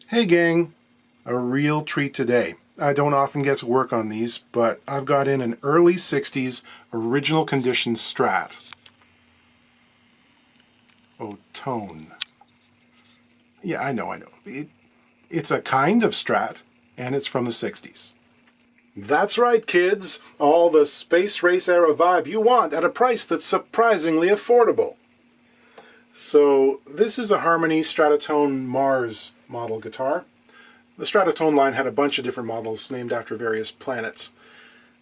Hey gang, a real treat today. I don't often get to work on these, but I've got in an early 60s original condition Strat. Oh, tone. Yeah, I know. It's a kind of Strat, and it's from the 60s. That's right, kids. All the space race era vibe you want at a price that's surprisingly affordable. So this is a Harmony Stratotone Mars model guitar. The Stratotone line had a bunch of different models named after various planets.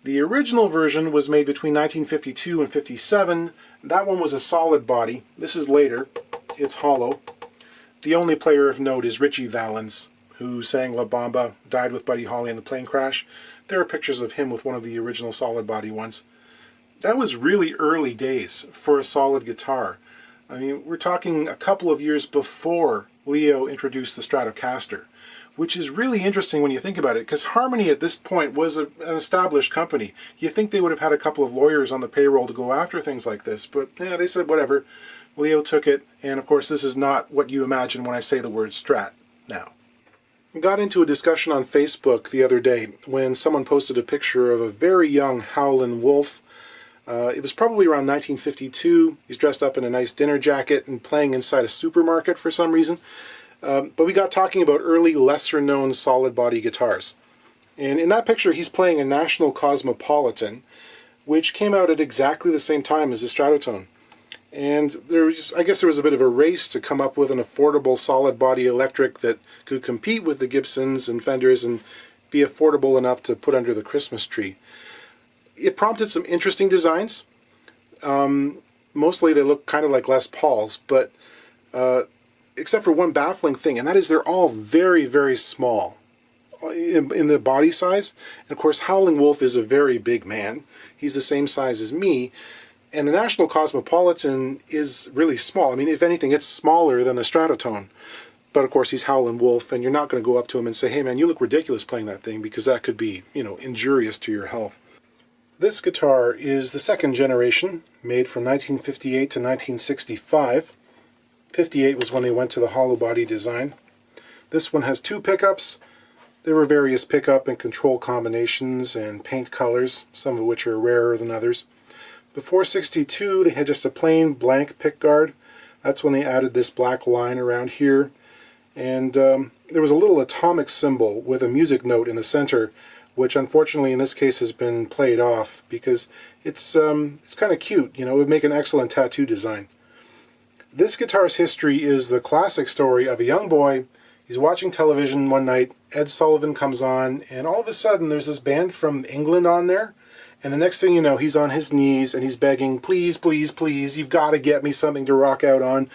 The original version was made between 1952 and 57. That one was a solid body. This is later. It's hollow. The only player of note is Ritchie Valens, who sang La Bamba, died with Buddy Holly in the plane crash. There are pictures of him with one of the original solid body ones. That was really early days for a solid guitar. I mean, we're talking a couple of years before Leo introduced the Stratocaster, which is really interesting when you think about it, because Harmony at this point was an established company. You think they would have had a couple of lawyers on the payroll to go after things like this, but yeah, they said whatever. Leo took it, and of course this is not what you imagine when I say the word Strat now. I got into a discussion on Facebook the other day when someone posted a picture of a very young Howlin' Wolf. It was probably around 1952. He's dressed up in a nice dinner jacket and playing inside a supermarket for some reason. But we got talking about early, lesser-known solid-body guitars. And in that picture, he's playing a National Cosmopolitan, which came out at exactly the same time as the Stratotone. And I guess there was a bit of a race to come up with an affordable solid-body electric that could compete with the Gibsons and Fenders and be affordable enough to put under the Christmas tree. It prompted some interesting designs. Mostly they look kind of like Les Pauls, but except for one baffling thing, and that is they're all very, very small in the body size. And of course, Howlin' Wolf is a very big man. He's the same size as me. And the National Cosmopolitan is really small. I mean, if anything, it's smaller than the Stratotone. But of course, he's Howlin' Wolf, and you're not going to go up to him and say, hey man, you look ridiculous playing that thing, because that could be, injurious to your health. This guitar is the second generation, made from 1958 to 1965. 58 was when they went to the hollow body design. This one has two pickups. There were various pickup and control combinations and paint colors, some of which are rarer than others. Before 62, they had just a plain blank pickguard. That's when they added this black line around here. And there was a little atomic symbol with a music note in the center, which unfortunately in this case has been played off because it's kind of cute. It would make an excellent tattoo design. This guitar's history is the classic story of a young boy. He's watching television one night, Ed Sullivan comes on, and all of a sudden there's this band from England on there, and the next thing you know, he's on his knees and he's begging, please, please, please, you've got to get me something to rock out on.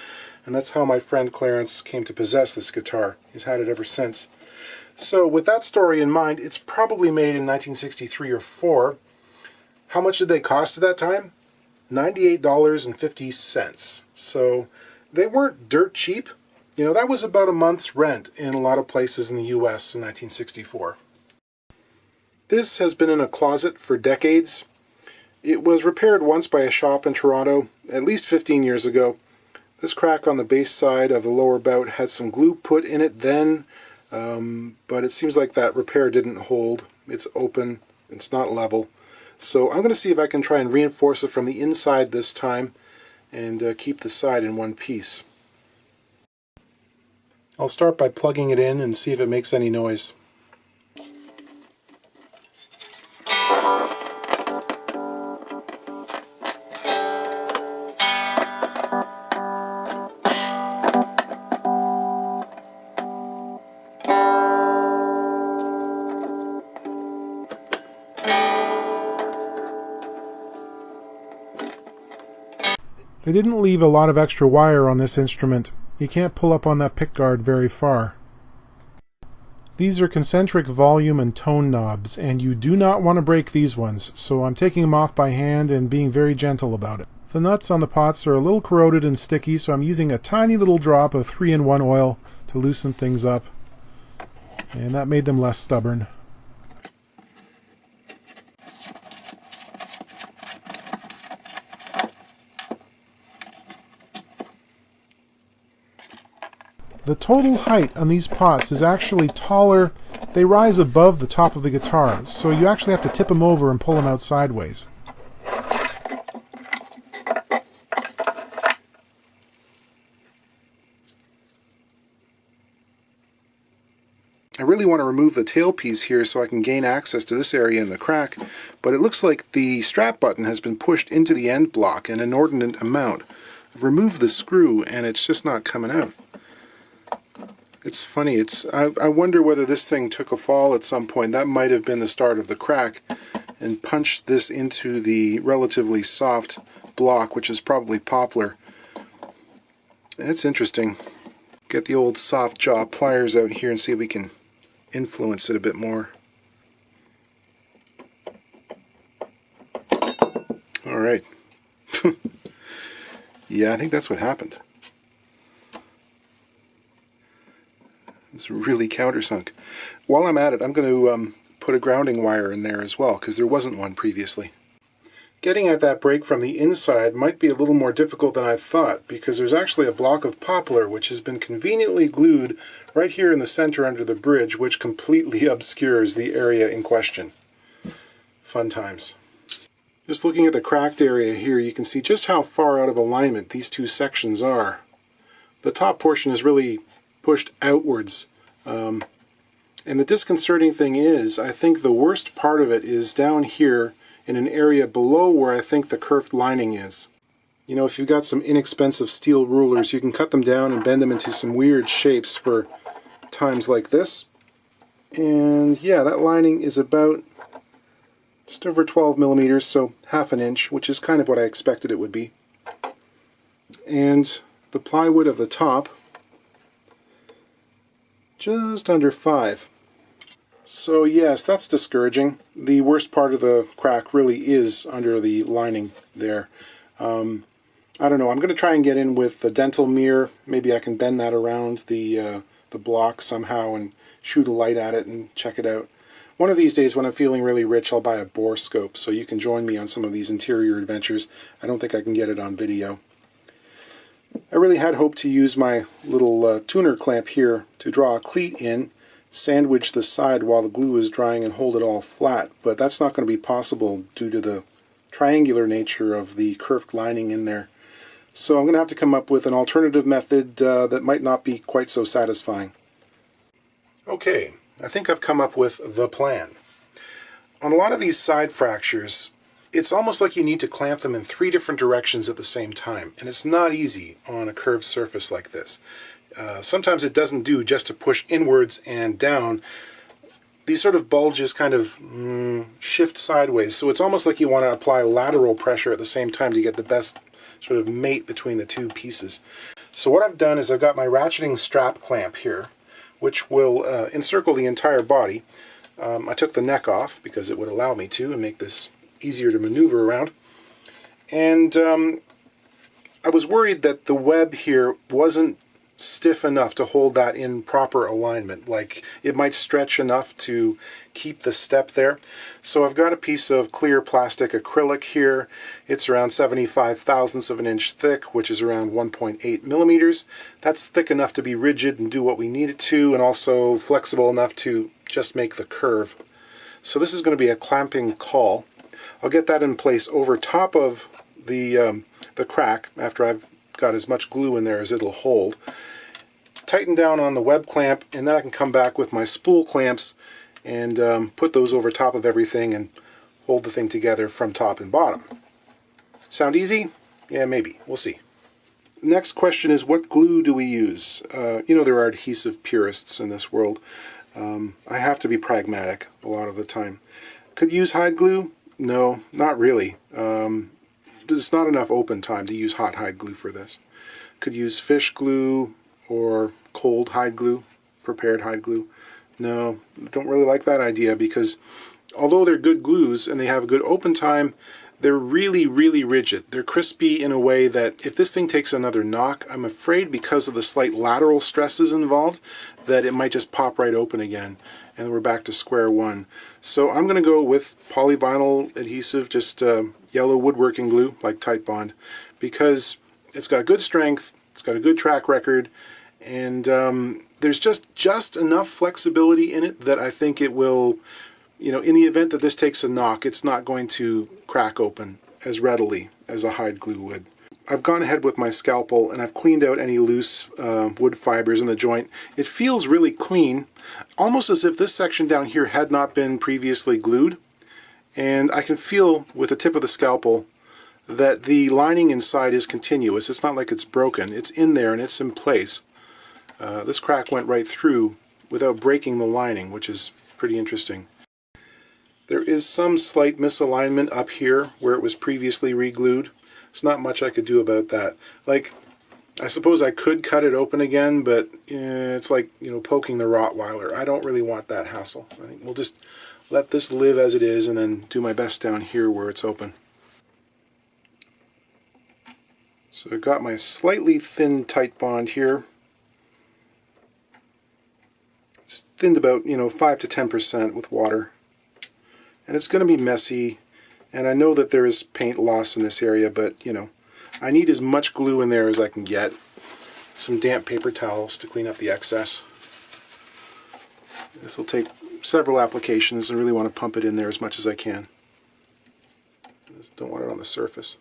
And that's how my friend Clarence came to possess this guitar. He's had it ever since. So with that story in mind, it's probably made in 1963 or 4. How much did they cost at that time? $98.50. So they weren't dirt cheap. That was about a month's rent in a lot of places in the US in 1964. This has been in a closet for decades. It was repaired once by a shop in Toronto at least 15 years ago. This crack on the bass side of the lower bout had some glue put in it then, but it seems like that repair didn't hold. It's open, it's not level. So I'm going to see if I can try and reinforce it from the inside this time and keep the side in one piece. I'll start by plugging it in and see if it makes any noise. They didn't leave a lot of extra wire on this instrument. You can't pull up on that pickguard very far. These are concentric volume and tone knobs, and you do not want to break these ones, so I'm taking them off by hand and being very gentle about it. The nuts on the pots are a little corroded and sticky, so I'm using a tiny little drop of 3-in-1 oil to loosen things up, and that made them less stubborn. The total height on these pots is actually taller. They rise above the top of the guitar, so you actually have to tip them over and pull them out sideways. I really want to remove the tailpiece here so I can gain access to this area in the crack, but it looks like the strap button has been pushed into the end block an inordinate amount. I've removed the screw and it's just not coming out. It's funny, I wonder whether this thing took a fall at some point. That might have been the start of the crack, and punched this into the relatively soft block, which is probably poplar. That's interesting. Get the old soft jaw pliers out here and see if we can influence it a bit more. Alright. Yeah, I think that's what happened. It's really countersunk. While I'm at it, I'm going to put a grounding wire in there as well, because there wasn't one previously. Getting at that break from the inside might be a little more difficult than I thought, because there's actually a block of poplar which has been conveniently glued right here in the center under the bridge, which completely obscures the area in question. Fun times. Just looking at the cracked area here, you can see just how far out of alignment these two sections are. The top portion is really pushed outwards. And the disconcerting thing is, I think the worst part of it is down here in an area below where I think the curved lining is. You know, if you've got some inexpensive steel rulers, you can cut them down and bend them into some weird shapes for times like this. And yeah, that lining is about just over 12 millimeters, so half an inch, which is kind of what I expected it would be. And the plywood of the top, just under 5. So yes, that's discouraging. The worst part of the crack really is under the lining there. I don't know, I'm going to try and get in with the dental mirror. Maybe I can bend that around the block somehow and shoot a light at it and check it out. One of these days when I'm feeling really rich, I'll buy a bore scope so you can join me on some of these interior adventures. I don't think I can get it on video. I really had hoped to use my little tuner clamp here to draw a cleat in, sandwich the side while the glue is drying and hold it all flat, but that's not going to be possible due to the triangular nature of the curved lining in there. So I'm going to have to come up with an alternative method that might not be quite so satisfying. Okay, I think I've come up with the plan. On a lot of these side fractures, it's almost like you need to clamp them in 3 different directions at the same time, and it's not easy on a curved surface like this. Sometimes it doesn't do just to push inwards and down. These sort of bulges kind of shift sideways, so it's almost like you want to apply lateral pressure at the same time to get the best sort of mate between the two pieces. So what I've done is I've got my ratcheting strap clamp here, which will encircle the entire body. I took the neck off because it would allow me to and make this easier to maneuver around. And I was worried that the web here wasn't stiff enough to hold that in proper alignment, like it might stretch enough to keep the step there. So I've got a piece of clear plastic acrylic here. It's around 75 thousandths of an inch thick, which is around 1.8 millimeters. That's thick enough to be rigid and do what we need it to, and also flexible enough to just make the curve. So this is going to be a clamping caul. I'll get that in place over top of the crack after I've got as much glue in there as it'll hold. Tighten down on the web clamp, and then I can come back with my spool clamps and put those over top of everything and hold the thing together from top and bottom. Sound easy? Yeah, maybe. We'll see. Next question is, what glue do we use? You know, there are adhesive purists in this world. I have to be pragmatic a lot of the time. Could use hide glue? No, not really. There's not enough open time to use hot hide glue for this. Could use fish glue or cold hide glue, prepared hide glue. No, don't really like that idea, because although they're good glues and they have a good open time, they're really, really rigid. They're crispy in a way that if this thing takes another knock, I'm afraid because of the slight lateral stresses involved, that it might just pop right open again and we're back to square one. So I'm going to go with polyvinyl adhesive, just yellow woodworking glue like Titebond, because it's got good strength, it's got a good track record, And there's just enough flexibility in it that I think it will, you know, in the event that this takes a knock, it's not going to crack open as readily as a hide glue would. I've gone ahead with my scalpel and I've cleaned out any loose wood fibers in the joint. It feels really clean, almost as if this section down here had not been previously glued. And I can feel with the tip of the scalpel that the lining inside is continuous. It's not like it's broken. It's in there and it's in place. This crack went right through without breaking the lining, which is pretty interesting. There is some slight misalignment up here where it was previously re-glued. There's not much I could do about that. Like, I suppose I could cut it open again, but it's like, you know, poking the Rottweiler. I don't really want that hassle. I think we'll just let this live as it is and then do my best down here where it's open. So I've got my slightly thin tight bond here. It's thinned about, 5 to 10% with water. And it's going to be messy, and I know that there is paint loss in this area, but, I need as much glue in there as I can get. Some damp paper towels to clean up the excess. This will take several applications. I really want to pump it in there as much as I can. Just don't want it on the surface.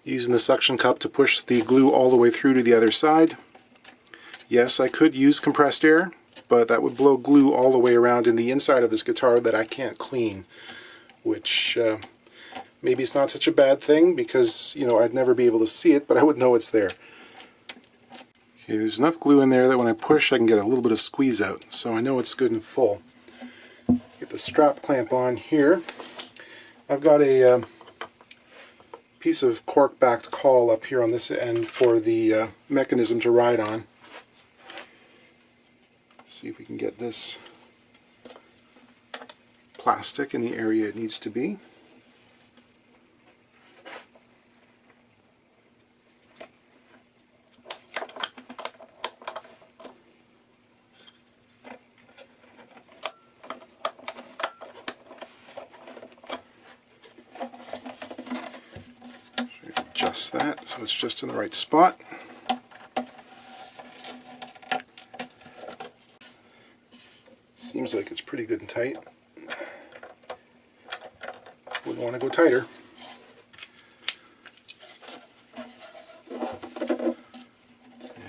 Using the suction cup to push the glue all the way through to the other side. Yes, I could use compressed air, but that would blow glue all the way around in the inside of this guitar that I can't clean, which maybe it's not such a bad thing because, I'd never be able to see it, but I would know it's there. Okay, there's enough glue in there that when I push I can get a little bit of squeeze out, so I know it's good and full. Get the strap clamp on here. I've got a piece of cork-backed caul up here on this end for the mechanism to ride on. Let's see if we can get this plastic in the area it needs to be. Adjust that so it's just in the right spot. Seems like it's pretty good and tight. Wouldn't want to go tighter. Yeah,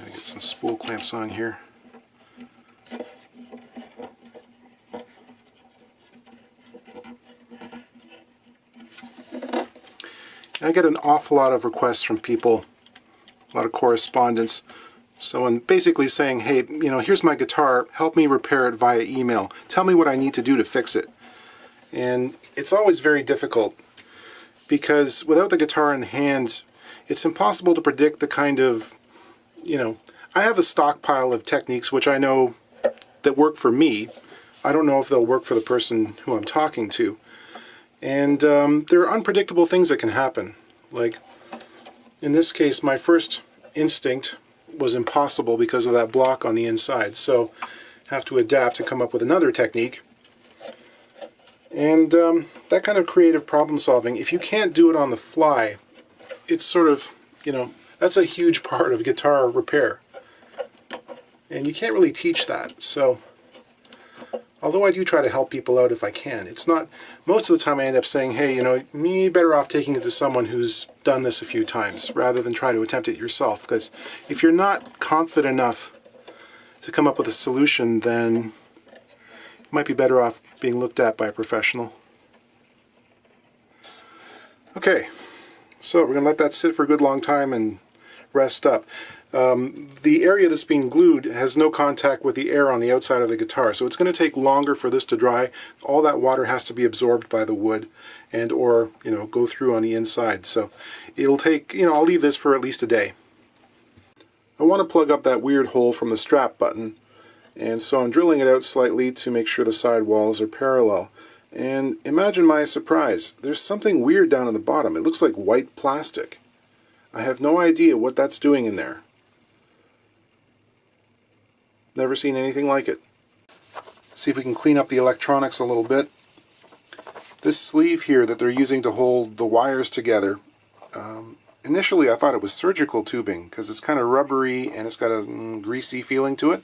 get some spool clamps on here. I get an awful lot of requests from people, a lot of correspondence. Someone basically saying, hey, here's my guitar, help me repair it via email. Tell me what I need to do to fix it. And it's always very difficult because without the guitar in hand, it's impossible to predict the kind of, I have a stockpile of techniques which I know that work for me. I don't know if they'll work for the person who I'm talking to. And there are unpredictable things that can happen. Like, in this case, my first instinct was impossible because of that block on the inside. So, have to adapt and come up with another technique. And that kind of creative problem solving, if you can't do it on the fly, it's sort of, that's a huge part of guitar repair. And you can't really teach that. So, although I do try to help people out if I can, it's not, most of the time I end up saying, hey, you're better off taking it to someone who's done this a few times rather than try to attempt it yourself. Because if you're not confident enough to come up with a solution, then you might be better off being looked at by a professional. Okay, so we're going to let that sit for a good long time and rest up. The area that's being glued has no contact with the air on the outside of the guitar, so it's going to take longer for this to dry. All that water has to be absorbed by the wood and or go through on the inside. So it'll take, I'll leave this for at least a day. I want to plug up that weird hole from the strap button, and so I'm drilling it out slightly to make sure the side walls are parallel. And imagine my surprise, there's something weird down at the bottom. It looks like white plastic. I have no idea what that's doing in there. Never seen anything like it. See if we can clean up the electronics a little bit. This sleeve here that they're using to hold the wires together initially I thought it was surgical tubing because it's kind of rubbery and it's got a greasy feeling to it.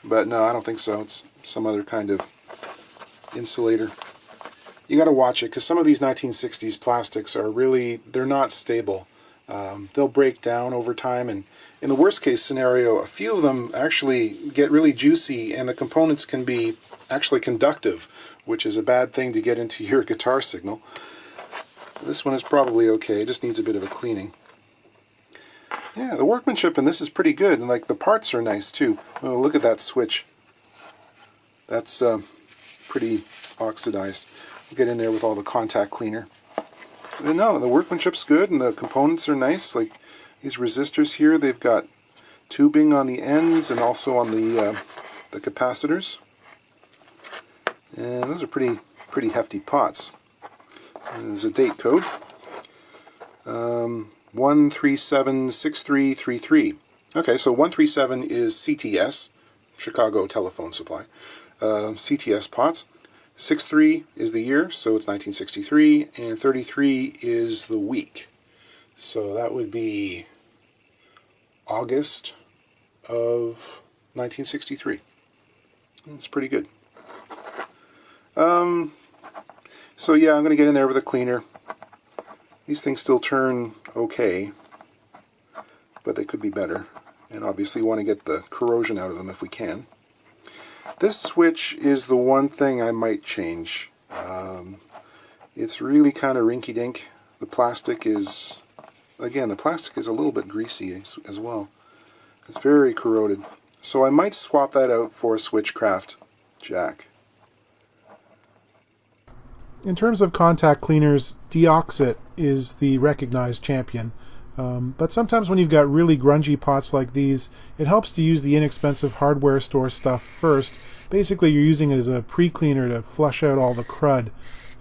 But no, I don't think so. It's some other kind of insulator. You got to watch it because some of these 1960s plastics are really, they're not stable. They'll break down over time, and in the worst case scenario, a few of them actually get really juicy and the components can be actually conductive, which is a bad thing to get into your guitar signal. This one is probably okay, it just needs a bit of a cleaning. Yeah, the workmanship in this is pretty good, and like the parts are nice too. Oh, look at that switch. That's pretty oxidized. We'll get in there with all the contact cleaner. But no, the workmanship's good and the components are nice. Like these resistors here, they've got tubing on the ends and also on the capacitors. And those are pretty hefty pots. And there's a date code. 1376333. Okay, so 137 is CTS, Chicago Telephone Supply. CTS pots. 63 is the year, so it's 1963, and 33 is the week. So that would be August of 1963. That's pretty good. So yeah, I'm going to get in there with a cleaner. These things still turn okay, but they could be better. And obviously we want to get the corrosion out of them if we can. This switch is the one thing I might change. It's really kind of rinky-dink. The plastic is, again, the plastic is a little bit greasy as well. It's very corroded. So I might swap that out for a Switchcraft jack. In terms of contact cleaners, Deoxit is the recognized champion. But sometimes when you've got really grungy pots like these, it helps to use the inexpensive hardware store stuff first. Basically, you're using it as a pre-cleaner to flush out all the crud.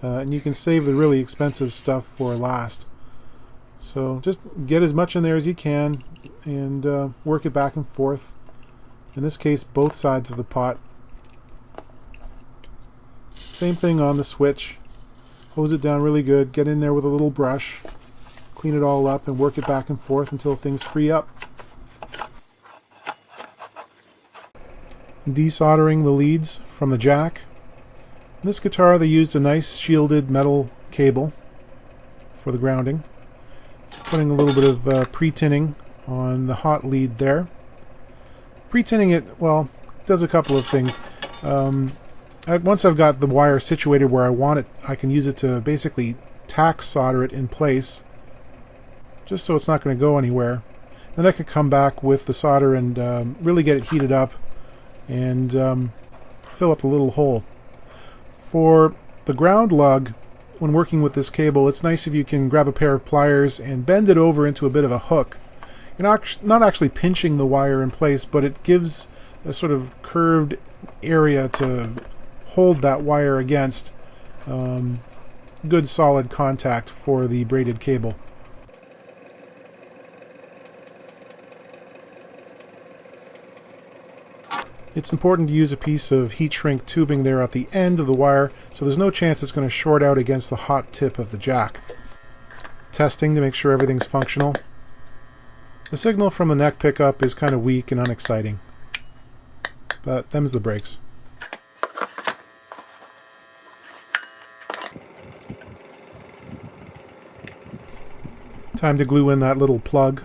And you can save the really expensive stuff for last. So just get as much in there as you can and work it back and forth. In this case, both sides of the pot. Same thing on the switch. Hose it down really good, get in there with a little brush, clean it all up and work it back and forth until things free up. Desoldering the leads from the jack. In this guitar they used a nice shielded metal cable for the grounding. Putting a little bit of pre-tinning on the hot lead there. Pre-tinning it, well, does a couple of things. Once I've got the wire situated where I want it, I can use it to basically tack solder it in place, just so it's not going to go anywhere. Then I could come back with the solder and really get it heated up and fill up the little hole. For the ground lug, when working with this cable, it's nice if you can grab a pair of pliers and bend it over into a bit of a hook. You're not actually pinching the wire in place, but it gives a sort of curved area to hold that wire against. Good solid contact for the braided cable. It's important to use a piece of heat shrink tubing there at the end of the wire so there's no chance it's going to short out against the hot tip of the jack. Testing to make sure everything's functional. The signal from the neck pickup is kind of weak and unexciting, but them's the breaks. Time to glue in that little plug.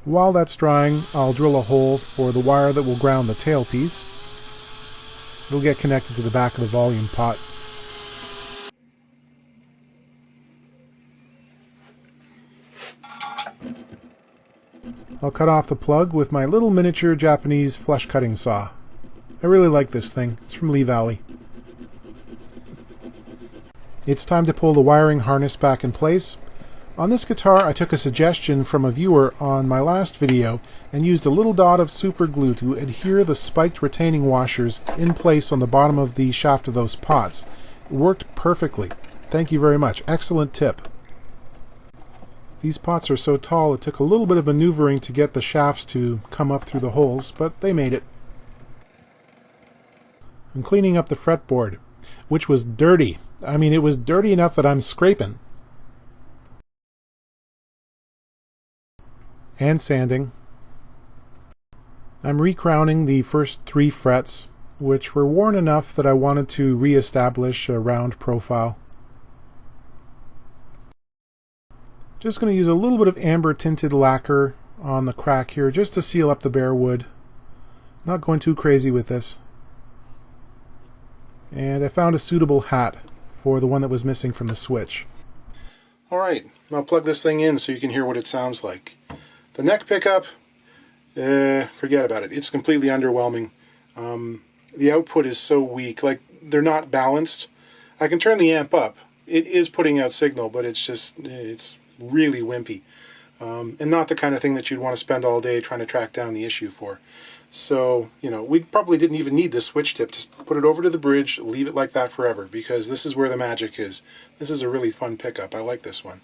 While that's drying, I'll drill a hole for the wire that will ground the tailpiece. It'll get connected to the back of the volume pot. I'll cut off the plug with my little miniature Japanese flush cutting saw. I really like this thing. It's from Lee Valley. It's time to pull the wiring harness back in place. On this guitar I took a suggestion from a viewer on my last video and used a little dot of super glue to adhere the spiked retaining washers in place on the bottom of the shaft of those pots. It worked perfectly. Thank you very much. Excellent tip. These pots are so tall it took a little bit of maneuvering to get the shafts to come up through the holes, but they made it. I'm cleaning up the fretboard. which was dirty. I mean, it was dirty enough that I'm scraping. And sanding. I'm recrowning the first 3 frets, which were worn enough that I wanted to re-establish a round profile. Just going to use a little bit of amber tinted lacquer on the crack here just to seal up the bare wood. Not going too crazy with this. And I found a suitable hat for the one that was missing from the switch. Alright, I'll plug this thing in so you can hear what it sounds like. The neck pickup, forget about it. It's completely underwhelming. The output is so weak, like they're not balanced. I can turn the amp up. It is putting out signal, but it's really wimpy. And not the kind of thing that you'd want to spend all day trying to track down the issue for. So, you know, we probably didn't even need this switch tip. Just put it over to the bridge, leave it like that forever, because this is where the magic is. This is a really fun pickup. I like this one.